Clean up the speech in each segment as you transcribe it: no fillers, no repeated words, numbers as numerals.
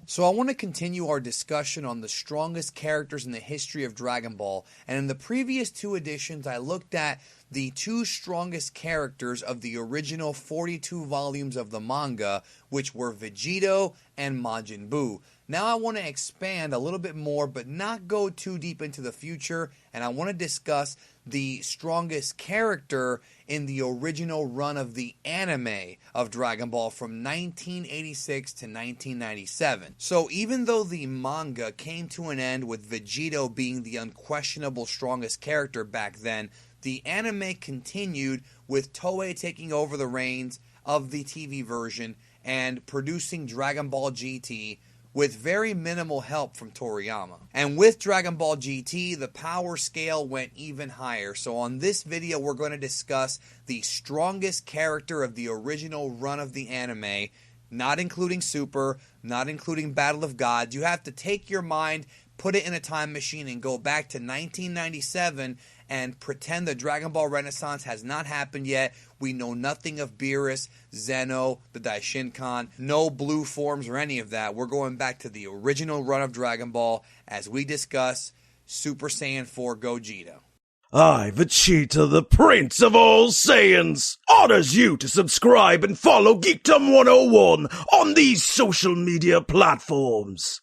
So I want to continue our discussion on the strongest characters in the history of Dragon Ball, and in the previous two editions I looked at the two strongest characters of the original 42 volumes of the manga, which were Vegito and Majin Buu. Now I want to expand a little bit more, but not go too deep into the future, and I want to discuss the strongest character in the original run of the anime of Dragon Ball from 1986 to 1997. So even though the manga came to an end with Vegito being the unquestionable strongest character back then, the anime continued with Toei taking over the reins of the TV version and producing Dragon Ball GT with very minimal help from Toriyama. And with Dragon Ball GT, the power scale went even higher. So on this video, we're going to discuss the strongest character of the original run of the anime, not including Super, not including Battle of Gods. You have to take your mind, put it in a time machine, and go back to 1997 and pretend the Dragon Ball Renaissance has not happened yet. We know nothing of Beerus, Zeno, the Daishinkan, no blue forms or any of that. We're going back to the original run of Dragon Ball as we discuss Super Saiyan 4 Gogeta. I, Vegeta, the Prince of all Saiyans, orders you to subscribe and follow Geekdom 101 on these social media platforms.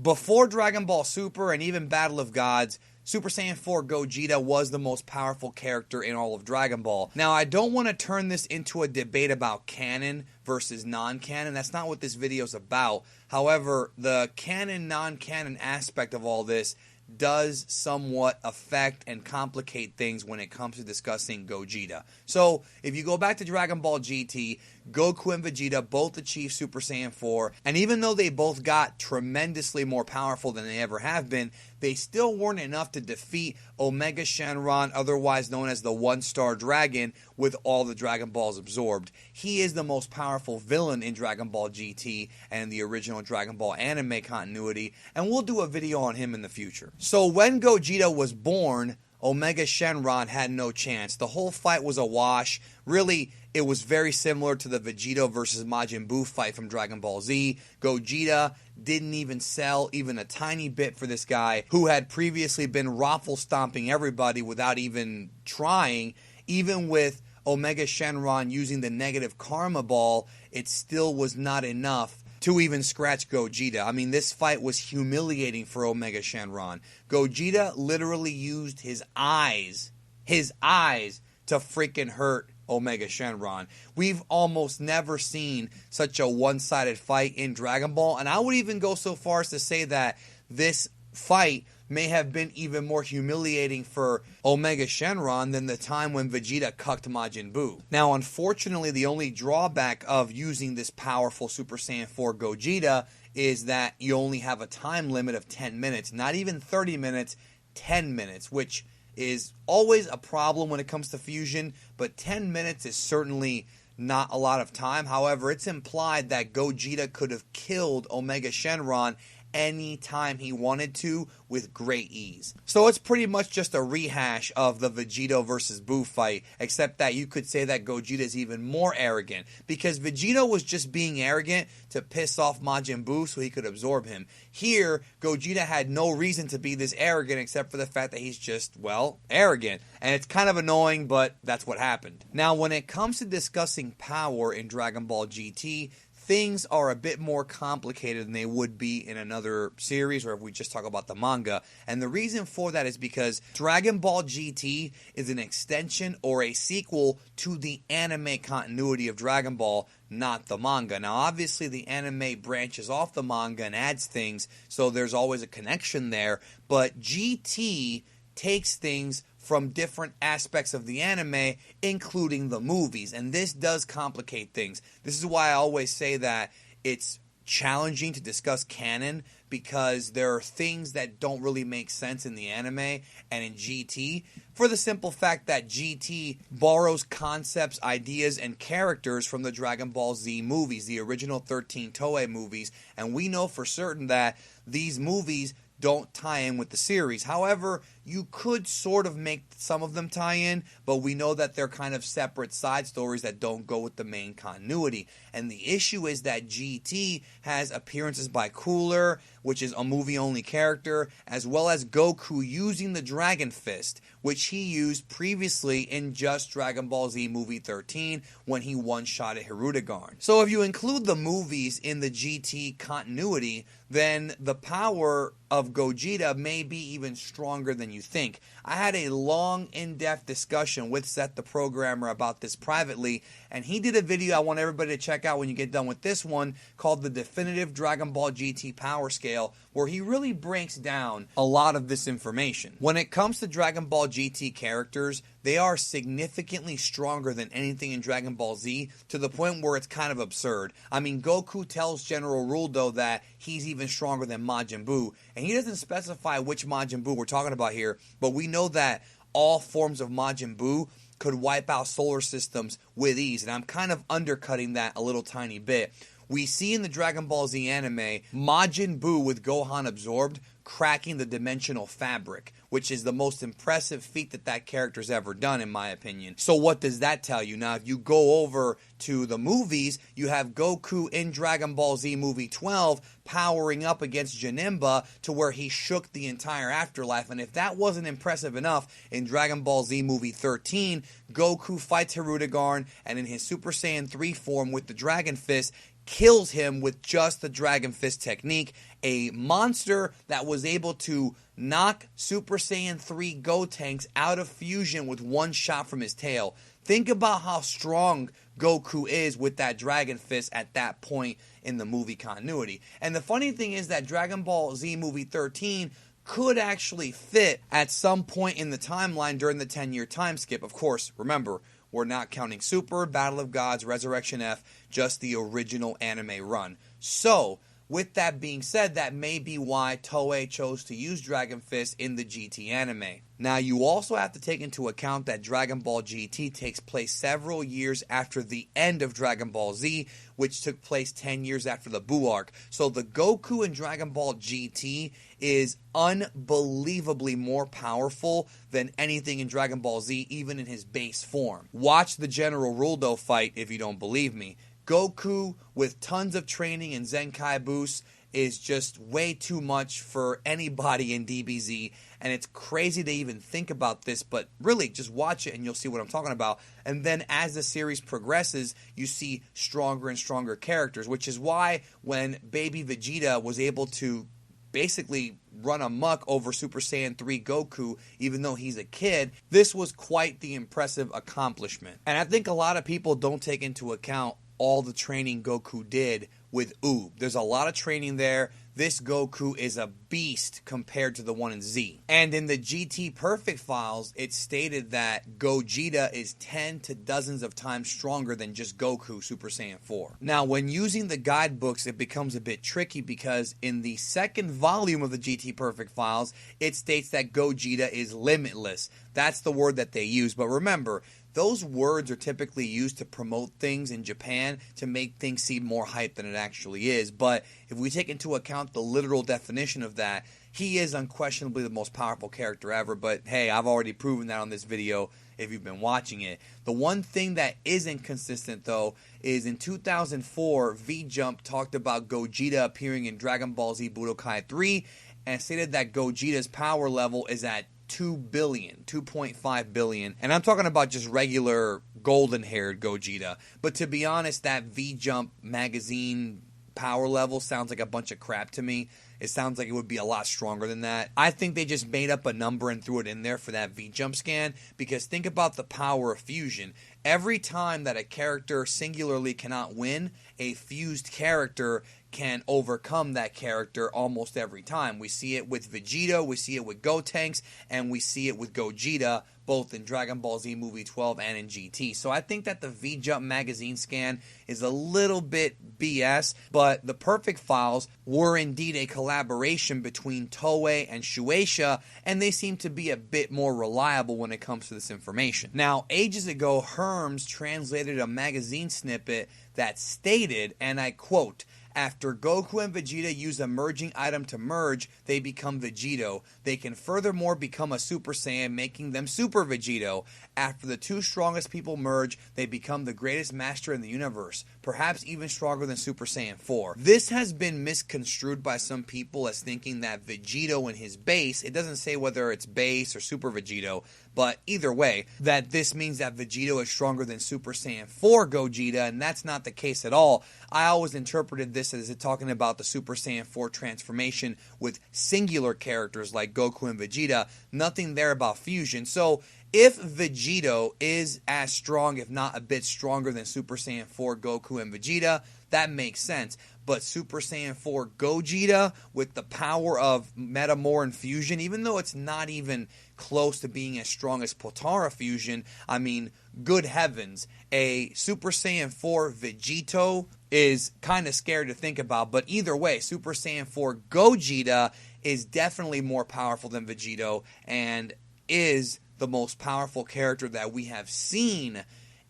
Before Dragon Ball Super and even Battle of Gods, Super Saiyan 4 Gogeta was the most powerful character in all of Dragon Ball. Now, I don't want to turn this into a debate about canon versus non-canon. That's not what this video is about. However, the canon, non-canon aspect of all this does somewhat affect and complicate things when it comes to discussing Gogeta. So, if you go back to Dragon Ball GT, Goku and Vegeta both achieved Super Saiyan 4, and even though they both got tremendously more powerful than they ever have been, they still weren't enough to defeat Omega Shenron, otherwise known as the One-Star Dragon, with all the Dragon Balls absorbed. He is the most powerful villain in Dragon Ball GT and the original Dragon Ball anime continuity, and we'll do a video on him in the future. So when Gogeta was born, Omega Shenron had no chance. The whole fight was a wash. Really, it was very similar to the Vegito versus Majin Buu fight from Dragon Ball Z. Gogeta didn't even sell even a tiny bit for this guy who had previously been raffle stomping everybody without even trying. Even with Omega Shenron using the negative karma ball, it still was not enough to even scratch Gogeta. I mean, this fight was humiliating for Omega Shenron. Gogeta literally used his eyes to freaking hurt Omega Shenron. We've almost never seen such a one-sided fight in Dragon Ball, and I would even go so far as to say that this fight may have been even more humiliating for Omega Shenron than the time when Vegeta cucked Majin Buu. Now, unfortunately, the only drawback of using this powerful Super Saiyan 4 Gogeta is that you only have a time limit of 10 minutes, not even 30 minutes, 10 minutes, which is always a problem when it comes to fusion, but 10 minutes is certainly not a lot of time. However, it's implied that Gogeta could have killed Omega Shenron anytime he wanted to with great ease. So it's pretty much just a rehash of the Vegito versus Buu fight, except that you could say that Gogeta is even more arrogant, because Vegito was just being arrogant to piss off Majin Buu so he could absorb him. Here, Gogeta had no reason to be this arrogant except for the fact that he's just, well, arrogant. And it's kind of annoying, but that's what happened. Now, when it comes to discussing power in Dragon Ball GT, things are a bit more complicated than they would be in another series or if we just talk about the manga. And the reason for that is because Dragon Ball GT is an extension or a sequel to the anime continuity of Dragon Ball, not the manga. Now, obviously, the anime branches off the manga and adds things, so there's always a connection there. But GT takes things from different aspects of the anime, including the movies. And this does complicate things. This is why I always say that it's challenging to discuss canon, because there are things that don't really make sense in the anime and in GT, for the simple fact that GT borrows concepts, ideas, and characters from the Dragon Ball Z movies, the original 13 Toei movies, and we know for certain that these movies don't tie in with the series. However, you could sort of make some of them tie in, but we know that they're kind of separate side stories that don't go with the main continuity. And the issue is that GT has appearances by Cooler, which is a movie-only character, as well as Goku using the Dragon Fist, which he used previously in just Dragon Ball Z Movie 13 when he one-shotted Hirudegarn. So if you include the movies in the GT continuity, then the power of Gogeta may be even stronger than you think. I had a long, in-depth discussion with SethTheProgrammer about this privately, and he did a video I want everybody to check out when you get done with this one called The Definitive Dragon Ball GT Power Scale, where he really breaks down a lot of this information. When it comes to Dragon Ball GT characters, they are significantly stronger than anything in Dragon Ball Z, to the point where it's kind of absurd. I mean, Goku tells General Ruldo that he's even stronger than Majin Buu, and he doesn't specify which Majin Buu we're talking about here, but we know that all forms of Majin Buu could wipe out solar systems with ease, and I'm kind of undercutting that a little tiny bit. We see in the Dragon Ball Z anime, Majin Buu with Gohan absorbed, cracking the dimensional fabric, which is the most impressive feat that character's ever done, in my opinion. So what does that tell you? Now, if you go over to the movies, you have Goku in Dragon Ball Z Movie 12 powering up against Janemba to where he shook the entire afterlife. And if that wasn't impressive enough, in Dragon Ball Z Movie 13, Goku fights Hirudegarn, and in his Super Saiyan 3 form with the Dragon Fist, kills him with just the Dragon Fist technique, a monster that was able to knock Super Saiyan 3 Gotenks out of fusion with one shot from his tail. Think about how strong Goku is with that Dragon Fist at that point in the movie continuity. And the funny thing is that Dragon Ball Z Movie 13 could actually fit at some point in the timeline during the 10-year time skip. Of course, remember, we're not counting Super, Battle of Gods, Resurrection F, just the original anime run. So, with that being said, that may be why Toei chose to use Dragon Fist in the GT anime. Now, you also have to take into account that Dragon Ball GT takes place several years after the end of Dragon Ball Z, which took place 10 years after the Buu arc. So the Goku in Dragon Ball GT is unbelievably more powerful than anything in Dragon Ball Z, even in his base form. Watch the General Ruldo fight if you don't believe me. Goku, with tons of training and Zenkai boosts, is just way too much for anybody in DBZ, and it's crazy to even think about this, but really, just watch it and you'll see what I'm talking about. And then as the series progresses, you see stronger and stronger characters, which is why when baby Vegeta was able to basically run amok over Super Saiyan 3 Goku, even though he's a kid, this was quite the impressive accomplishment. And I think a lot of people don't take into account all the training Goku did with Oob. There's a lot of training there. This Goku is a beast compared to the one in Z. And in the GT Perfect files, it stated that Gogeta is 10 to dozens of times stronger than just Goku Super Saiyan 4. Now, when using the guidebooks, it becomes a bit tricky because in the second volume of the GT Perfect files, it states that Gogeta is limitless. That's the word that they use. But remember, those words are typically used to promote things in Japan to make things seem more hype than it actually is. But if we take into account the literal definition of that, he is unquestionably the most powerful character ever. But hey, I've already proven that on this video if you've been watching it. The one thing that isn't consistent, though, is in 2004, V-Jump talked about Gogeta appearing in Dragon Ball Z Budokai 3 and stated that Gogeta's power level is at 2 billion, 2.5 billion. And I'm talking about just regular golden-haired Gogeta. But to be honest, that V-Jump magazine power level sounds like a bunch of crap to me. It sounds like it would be a lot stronger than that. I think they just made up a number and threw it in there for that V-Jump scan, because think about the power of fusion. Every time that a character singularly cannot win, a fused character can overcome that character almost every time. We see it with Vegeta, we see it with Gotenks, and we see it with Gogeta, both in Dragon Ball Z Movie 12 and in GT. So I think that the V-Jump magazine scan is a little bit BS, but the Perfect Files were indeed a collaboration between Toei and Shueisha, and they seem to be a bit more reliable when it comes to this information. Now, ages ago, Herms translated a magazine snippet that stated, and I quote, After Goku and Vegeta use a merging item to merge, they become Vegeto. They can furthermore become a Super Saiyan, making them Super Vegeto. After the two strongest people merge, they become the greatest master in the universe, perhaps even stronger than Super Saiyan 4. This has been misconstrued by some people as thinking that Vegeto in his base, it doesn't say whether it's base or Super Vegeto, but either way, that this means that Vegeto is stronger than Super Saiyan 4 Gogeta, and that's not the case at all. I always interpreted this as it talking about the Super Saiyan 4 transformation with singular characters like Goku and Vegeta, nothing there about fusion. So if Vegeto is as strong, if not a bit stronger than Super Saiyan 4 Goku and Vegeta, that makes sense. But Super Saiyan 4 Gogeta, with the power of Metamor and Fusion, even though it's not even close to being as strong as Potara Fusion, I mean, good heavens, a Super Saiyan 4 Vegeto is kind of scary to think about. But either way, Super Saiyan 4 Gogeta is definitely more powerful than Vegeto and is the most powerful character that we have seen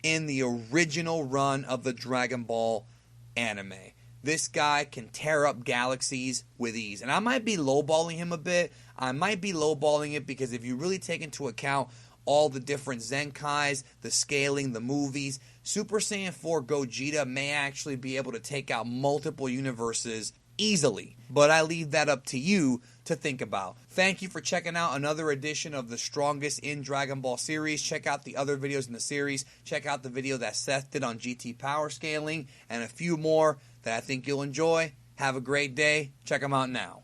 in the original run of the Dragon Ball anime. This guy can tear up galaxies with ease. And I might be lowballing him a bit. I might be lowballing it because if you really take into account all the different Zenkais, the scaling, the movies, Super Saiyan 4 Gogeta may actually be able to take out multiple universes easily. But I leave that up to you to think about. Thank you for checking out another edition of the Strongest in Dragon Ball series. Check out the other videos in the series. Check out the video that Seth did on GT power scaling and a few more that I think you'll enjoy. Have a great day. Check them out now.